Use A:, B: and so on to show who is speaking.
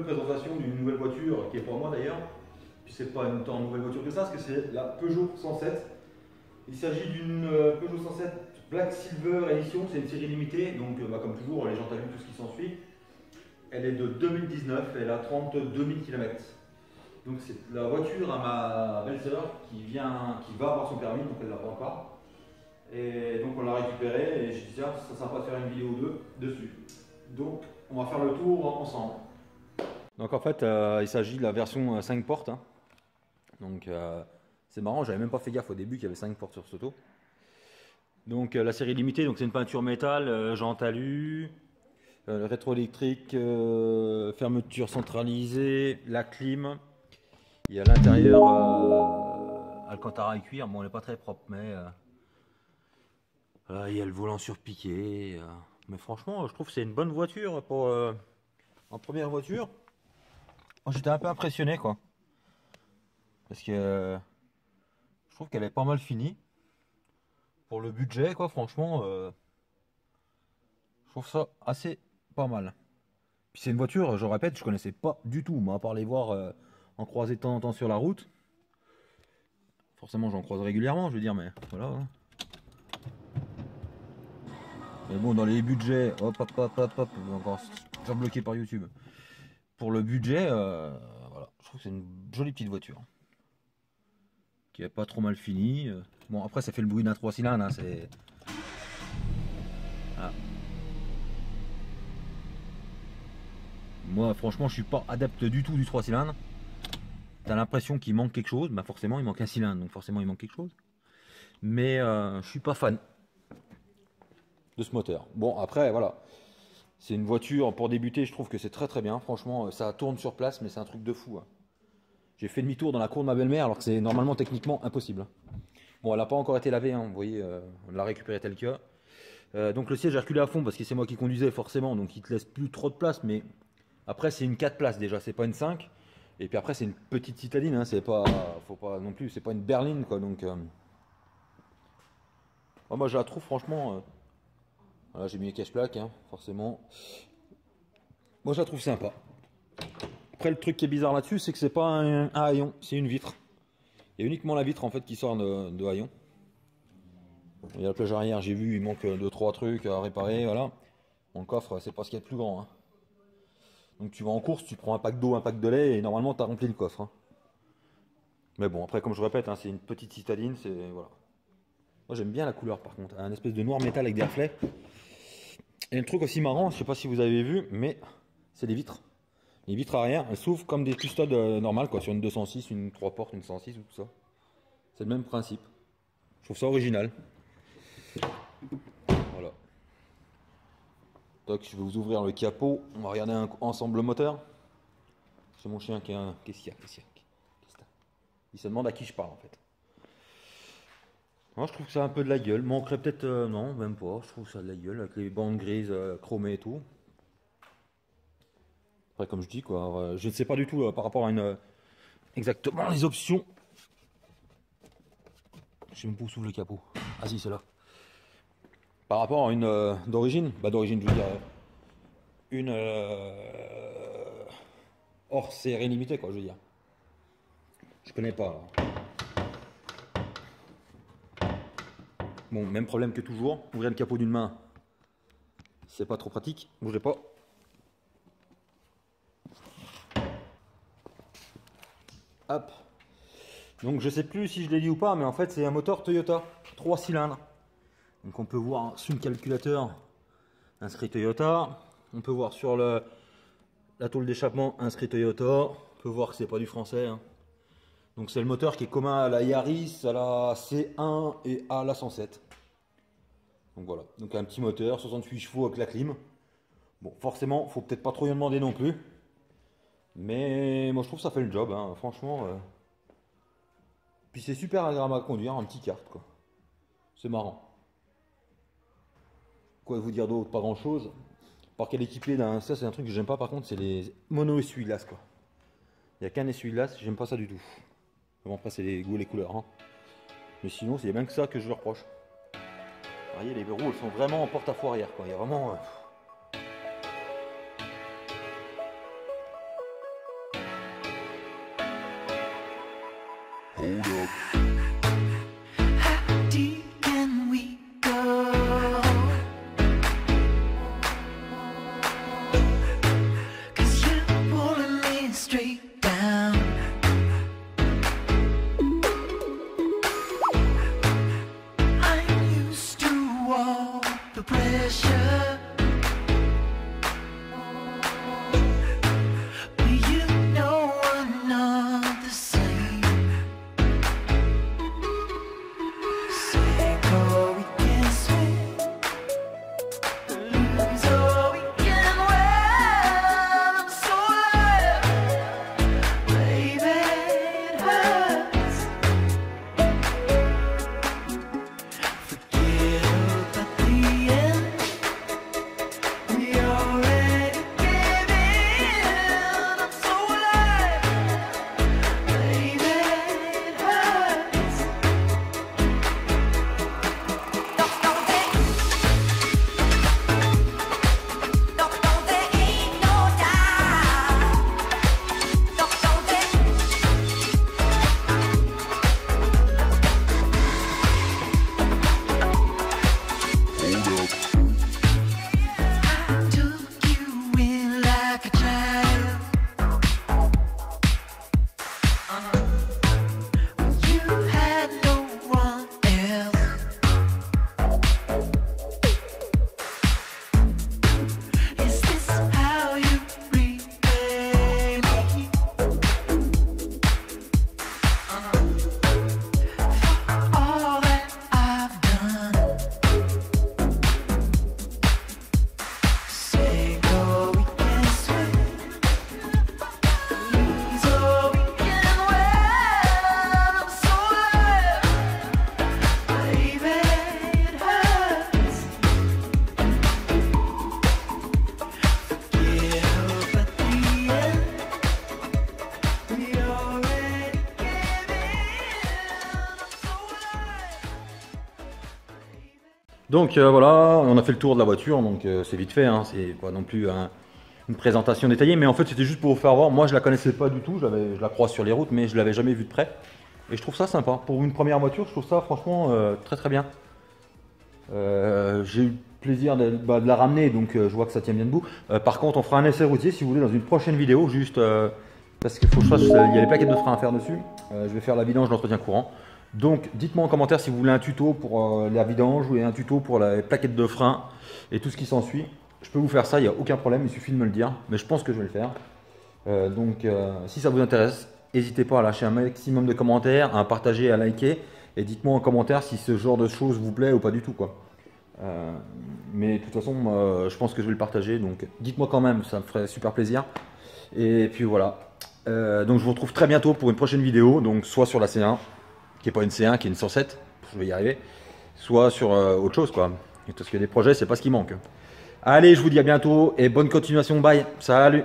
A: présentation d'une nouvelle voiture qui est pour moi d'ailleurs. Puis c'est pas une tant nouvelle voiture que ça, parce que c'est la Peugeot 107. Il s'agit d'une Peugeot 107 Black Silver édition, c'est une série limitée, donc comme toujours, les gens ont vu tout ce qui s'ensuit. Elle est de 2019, elle a 32 000 km. Donc c'est la voiture à ma belle-sœur qui va avoir son permis, donc elle ne l'a pas encore. Et donc on l'a récupérée et je dis tiens, ça serait sympa de faire une vidéo 2 dessus. Donc on va faire le tour ensemble. Donc en fait il s'agit de la version 5 portes. Hein. Donc c'est marrant, j'avais même pas fait gaffe au début qu'il y avait 5 portes sur ce auto. Donc la série limitée, donc c'est une peinture métal, jante alu, rétroélectrique, fermeture centralisée, la clim. Il y a l'intérieur Alcantara et cuir, bon on n'est pas très propre, mais il y a le volant surpiqué. Mais franchement, je trouve que c'est une bonne voiture pour en première voiture. J'étais un peu impressionné quoi, parce que je trouve qu'elle est pas mal finie pour le budget quoi. Franchement, je trouve ça assez pas mal. Puis c'est une voiture, je répète, je connaissais pas du tout, mais à part les voir en croiser de temps en temps sur la route. Forcément, j'en croise régulièrement, je veux dire, mais voilà. Hein. Mais bon, dans les budgets, hop, encore bloqué par YouTube. Pour le budget, voilà, je trouve que c'est une jolie petite voiture. Qui est pas trop mal finie. Bon, après, ça fait le bruit d'un 3 cylindres, hein, c'est. Voilà. Moi, franchement, je suis pas adepte du tout du 3 cylindres. T'as l'impression qu'il manque quelque chose, bah forcément, il manque un cylindre, donc forcément, il manque quelque chose. Mais je suis pas fan de ce moteur. Bon, après, voilà. C'est une voiture, pour débuter, je trouve que c'est très très bien. Franchement, ça tourne sur place, mais c'est un truc de fou. Hein. J'ai fait demi-tour dans la cour de ma belle-mère, alors que c'est normalement techniquement impossible. Bon, elle n'a pas encore été lavée, hein, vous voyez, on l'a récupérée tel que. Donc le siège a reculé à fond, parce que c'est moi qui conduisais forcément, donc il te laisse plus trop de place, mais après c'est une 4 places déjà, c'est pas une 5. Et puis après c'est une petite citadine, hein, c'est pas, faut pas non plus, c'est pas une berline quoi, donc... moi je la trouve franchement... Voilà, j'ai mis les cache-plaques, hein, forcément. Moi, je la trouve sympa. Après, le truc qui est bizarre là-dessus, c'est que c'est pas un haillon, c'est une vitre. Il y a uniquement la vitre en fait qui sort de haillon. Il y a la plage arrière, j'ai vu, il manque 2-3 trucs à réparer, voilà. Mon coffre, c'est pas ce qu'il y a de plus grand. Hein. Donc tu vas en course, tu prends un pack d'eau, un pack de lait, et normalement, tu as rempli le coffre. Hein. Mais bon, après, comme je répète, hein, c'est une petite citadine, c'est... Voilà. Moi, j'aime bien la couleur, par contre. Un espèce de noir métal avec des reflets. Et le truc aussi marrant, je sais pas si vous avez vu, mais c'est les vitres. Les vitres arrière, elles s'ouvrent comme des custodes normales, quoi, sur une 206, une 3 portes, une 106 ou tout ça. C'est le même principe. Je trouve ça original. Voilà. Donc, je vais vous ouvrir le capot. On va regarder ensemble le moteur. C'est mon chien qui a un... Qu'est-ce qu'il y a? Il se demande à qui je parle en fait. Moi, je trouve que ça a un peu de la gueule. Manquerait peut-être... non, même pas. Je trouve que ça a de la gueule avec les bandes grises chromées et tout. Après, comme je dis, quoi, je ne sais pas du tout par rapport à une... exactement les options. Je sais même pas où s'ouvre le capot. Ah si, c'est là. Par rapport à une d'origine, bah d'origine, je veux dire, une hors série limitée, quoi, je veux dire. Je connais pas. Alors. Bon, même problème que toujours. Ouvrir le capot d'une main, c'est pas trop pratique. Bougez pas. Hop. Donc je sais plus si je l'ai dit ou pas, mais en fait c'est un moteur Toyota, 3 cylindres. Donc on peut voir sur le calculateur inscrit Toyota. On peut voir sur la tôle d'échappement inscrit Toyota. On peut voir que c'est pas du français. Hein. Donc c'est le moteur qui est commun à la Yaris, à la C1 et à la 107. Donc voilà, donc un petit moteur, 68 chevaux avec la clim. Bon, forcément, faut peut-être pas trop y en demander non plus. Mais moi je trouve que ça fait le job, hein. Franchement. Puis c'est super agréable à conduire, un petit kart quoi. C'est marrant. Quoi vous dire d'autre? Pas grand chose. Par qu'elle est équipée d'un. Ça c'est un truc que j'aime pas par contre, c'est les mono essuie-glaces quoi. Il n'y a qu'un essuie-glace, j'aime pas ça du tout. Bon, après c'est les goûts et les couleurs. Hein. Mais sinon c'est bien que ça que je lui reproche. Vous voyez les verrous elles sont vraiment en porte-à-faux arrière quoi. Il y a vraiment.
B: How deep can we go? 'Cause you're pulling me straight down. I'm used to all the pressure. But you know I'm not the same. Sink or we can swim, lose or we can win. I'm so alive, baby, it hurts. Forget about the end. We already gave in. I'm so alive, baby, it hurts. There ain't no doubt. I took you in like a child. You had no one else. Is this how you repay me? For all that I've done. Sink or we can swim, lose or we can win. I'm so alive, baby, it hurts. Forget about the end. We already gave in. I'm so alive, baby.
A: Donc voilà, on a fait le tour de la voiture, donc c'est vite fait, hein, c'est pas non plus une présentation détaillée, mais en fait c'était juste pour vous faire voir. Moi je la connaissais pas du tout, je la croise sur les routes, mais je l'avais jamais vue de près. Et je trouve ça sympa. Pour une première voiture, je trouve ça franchement très très bien. J'ai eu le plaisir de la ramener, donc je vois que ça tient bien debout. Par contre, on fera un essai routier si vous voulez dans une prochaine vidéo, juste parce qu'il faut que je fasse, il y a les plaquettes de frein à faire dessus. Je vais faire la vidange, l'entretien courant. Donc dites-moi en commentaire si vous voulez un tuto pour la vidange ou un tuto pour les plaquettes de frein et tout ce qui s'ensuit. Je peux vous faire ça, il n'y a aucun problème, il suffit de me le dire, mais je pense que je vais le faire. Si ça vous intéresse, n'hésitez pas à lâcher un maximum de commentaires, à partager, à liker, et dites-moi en commentaire si ce genre de choses vous plaît ou pas du tout, quoi. Mais de toute façon, je pense que je vais le partager, donc dites-moi quand même, ça me ferait super plaisir. Et puis voilà. Donc je vous retrouve très bientôt pour une prochaine vidéo, donc soit sur la C1, qui n'est pas une C1, qui est une 107, je vais y arriver, soit sur autre chose, quoi. Parce que des projets, c'est pas ce qui manque. Allez, je vous dis à bientôt et bonne continuation, bye, salut.